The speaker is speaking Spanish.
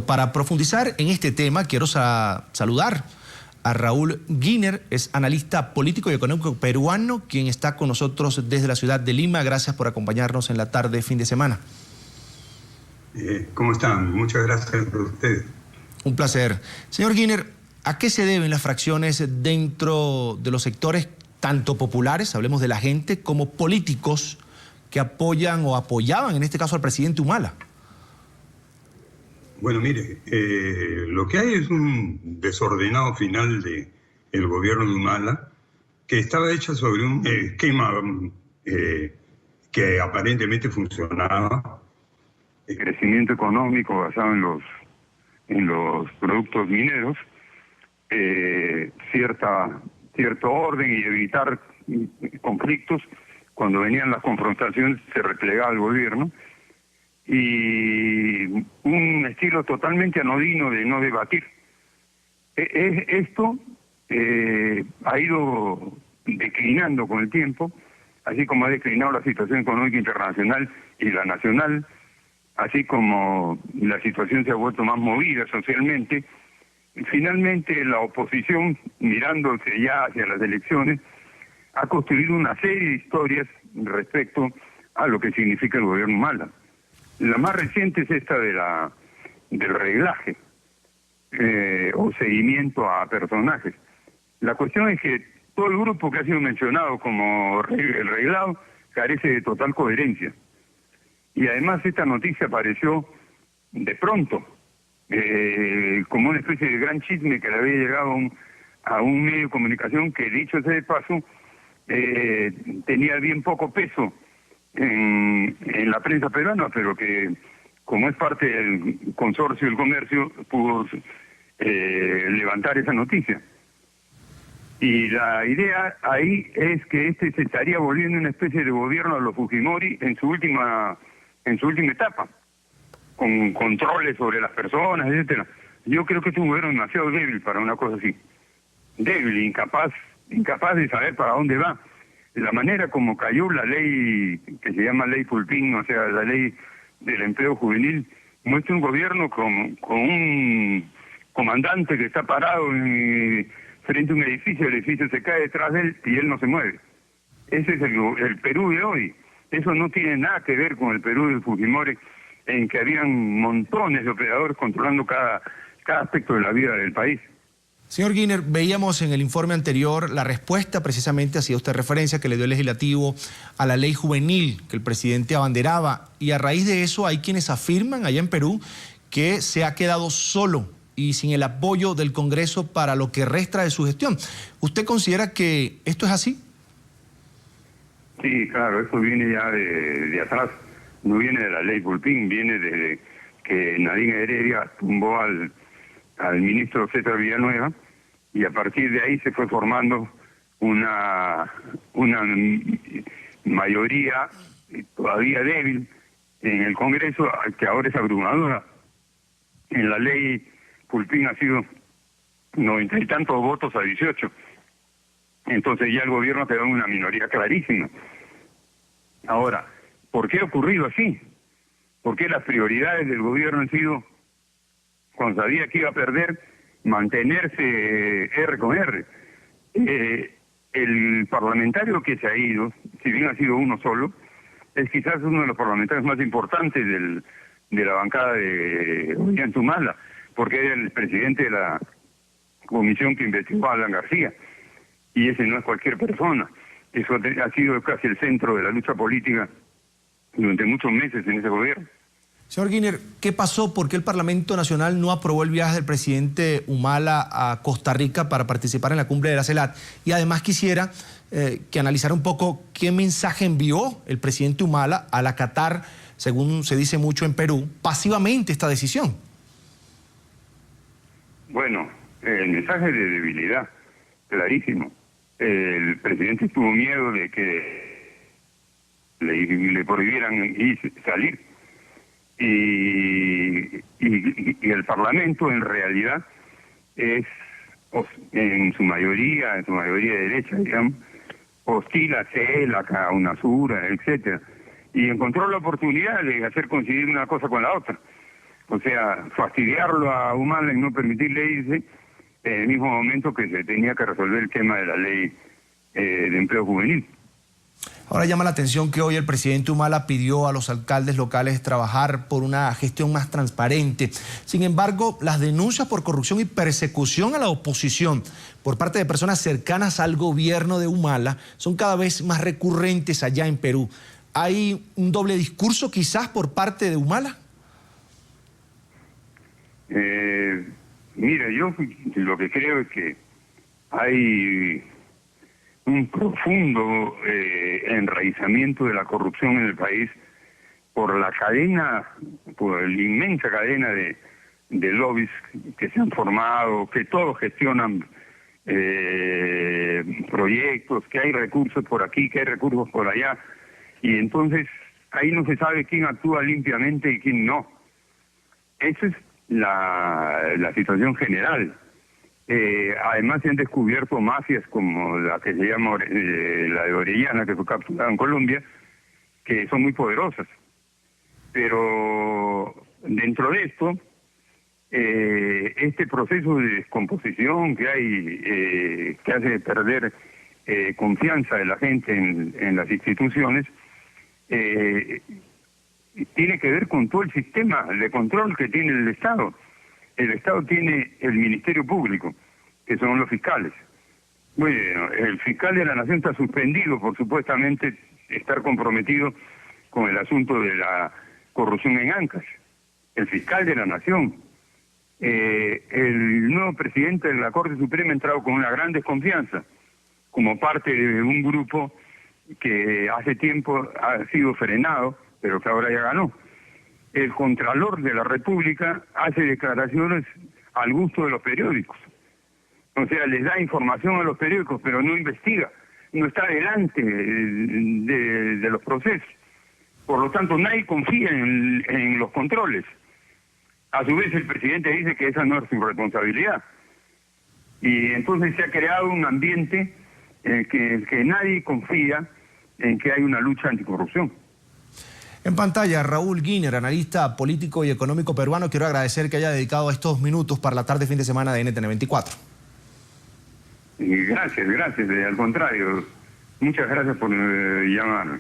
Para profundizar en este tema, quiero saludar a Raúl Giner, es analista político y económico peruano, quien está con nosotros desde la ciudad de Lima. Gracias por acompañarnos en la tarde, fin de semana. ¿Cómo están? Muchas gracias por ustedes. Un placer. Señor Giner, ¿a qué se deben las fracciones dentro de los sectores tanto populares, hablemos de la gente, como políticos que apoyan o apoyaban en este caso al presidente Humala? Bueno, mire, lo que hay es un desordenado final del gobierno de Humala que estaba hecho sobre un esquema que aparentemente funcionaba. El crecimiento económico basado en los productos mineros, cierto orden y evitar conflictos. Cuando venían las confrontaciones se replegaba el gobierno. Y un estilo totalmente anodino de no debatir. Esto ha ido declinando con el tiempo, así como ha declinado la situación económica internacional y la nacional, así como la situación se ha vuelto más movida socialmente. Finalmente la oposición, mirándose ya hacia las elecciones, ha construido una serie de historias respecto a lo que significa el gobierno Humala. La más reciente es esta del reglaje o seguimiento a personajes. La cuestión es que todo el grupo que ha sido mencionado como el reglado carece de total coherencia. Y además esta noticia apareció de pronto, como una especie de gran chisme que le había llegado a un medio de comunicación que, dicho sea de paso, tenía bien poco peso en la prensa peruana, pero que como es parte del consorcio del comercio pudo levantar esa noticia. Y la idea ahí es que se estaría volviendo una especie de gobierno a los Fujimori en su última etapa, con controles sobre las personas, etcétera. Yo creo que es un gobierno demasiado débil para una cosa así. Débil, incapaz de saber para dónde va. La manera como cayó la ley que se llama ley Pulpín, o sea, la ley del empleo juvenil, muestra un gobierno con un comandante que está parado frente a un edificio, el edificio se cae detrás de él y él no se mueve. Ese es el Perú de hoy. Eso no tiene nada que ver con el Perú de Fujimori, en que habían montones de operadores controlando cada aspecto de la vida del país. Señor Giner, veíamos en el informe anterior la respuesta, precisamente hacía usted referencia, que le dio el legislativo a la ley juvenil que el presidente abanderaba, y a raíz de eso hay quienes afirman allá en Perú que se ha quedado solo y sin el apoyo del Congreso para lo que resta de su gestión. ¿Usted considera que esto es así? Sí, claro, eso viene ya de atrás, no viene de la ley Pulpín, viene desde que Nadine Heredia tumbó al ministro César Villanueva, y a partir de ahí se fue formando una mayoría todavía débil en el Congreso, que ahora es abrumadora. En la ley Pulpín ha sido 90 y tantos votos a 18. Entonces ya el gobierno quedó en una minoría clarísima. Ahora, ¿por qué ha ocurrido así? ¿Por qué las prioridades del gobierno han sido, cuando sabía que iba a perder, mantenerse R con R? El parlamentario que se ha ido, si bien ha sido uno solo, es quizás uno de los parlamentarios más importantes de la bancada de Ollanta-Humala, porque era el presidente de la comisión que investigó a Alan García, y ese no es cualquier persona. Eso ha sido casi el centro de la lucha política durante muchos meses en ese gobierno. Señor Giner, ¿qué pasó? ¿Por qué el Parlamento Nacional no aprobó el viaje del presidente Humala a Costa Rica para participar en la cumbre de la CELAC? Y además quisiera que analizara un poco qué mensaje envió el presidente Humala al acatar, según se dice mucho en Perú, pasivamente esta decisión. Bueno, el mensaje de debilidad, clarísimo. El presidente tuvo miedo de que le prohibieran salir. Y el Parlamento en realidad es, en su mayoría de derecha, digamos, hostil a CELAC, a UNASUR, etcétera, y encontró la oportunidad de hacer coincidir una cosa con la otra. O sea, fastidiarlo a Humala y no permitirle irse en el mismo momento que se tenía que resolver el tema de la ley de empleo juvenil. Ahora llama la atención que hoy el presidente Humala pidió a los alcaldes locales trabajar por una gestión más transparente. Sin embargo, las denuncias por corrupción y persecución a la oposición por parte de personas cercanas al gobierno de Humala son cada vez más recurrentes allá en Perú. ¿Hay un doble discurso quizás por parte de Humala? Mira, yo lo que creo es que hay un profundo enraizamiento de la corrupción en el país por la cadena, por la inmensa cadena de lobbies que se han formado, que todos gestionan proyectos, que hay recursos por aquí, que hay recursos por allá, y entonces ahí no se sabe quién actúa limpiamente y quién no. Esa es la situación general. Además se han descubierto mafias como la que se llama la de Orellana, que fue capturada en Colombia, que son muy poderosas. Pero dentro de esto, este proceso de descomposición que hay, que hace perder confianza de la gente en las instituciones, tiene que ver con todo el sistema de control que tiene el Estado. El Estado tiene el Ministerio Público, que son los fiscales. Bueno, el fiscal de la Nación está suspendido por supuestamente estar comprometido con el asunto de la corrupción en Ancash. El fiscal de la Nación. El nuevo presidente de la Corte Suprema ha entrado con una gran desconfianza, como parte de un grupo que hace tiempo ha sido frenado, pero que ahora ya ganó. El Contralor de la República hace declaraciones al gusto de los periódicos. O sea, les da información a los periódicos, pero no investiga, no está delante de los procesos. Por lo tanto, nadie confía en los controles. A su vez, el presidente dice que esa no es su responsabilidad. Y entonces se ha creado un ambiente en que nadie confía en que hay una lucha anticorrupción. En pantalla, Raúl Giner, analista político y económico peruano. Quiero agradecer que haya dedicado estos minutos para la tarde fin de semana de NTN 24. Gracias, al contrario. Muchas gracias por llamarme.